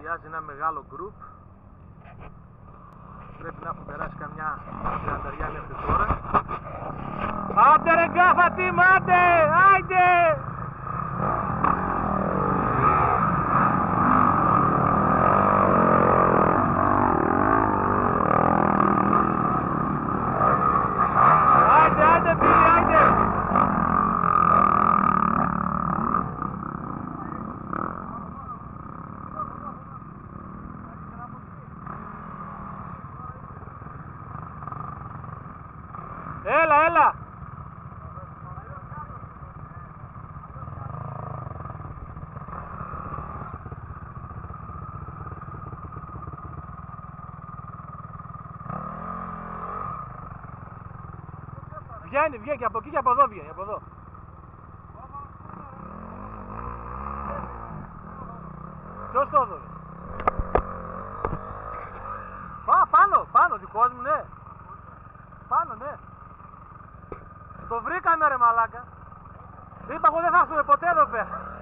πλησιάζει ένα μεγάλο γκρουπ. Πρέπει να έχουν περάσει καμιά 30 μέχρι τώρα. Άντε ρε γκάφα team, άντε! Άντε! Έλα, έλα! Βγαίνει και από εκεί και από εδώ βγαίνει, από εδώ. Ποιος το έδωσε? Πάνω, δικός μου, ναι. Πάνω, ναι. Το βρήκαμε ρε μαλάκα. Είπα εγώ δεν θα έρθουμε ποτέ εδώ πέρα.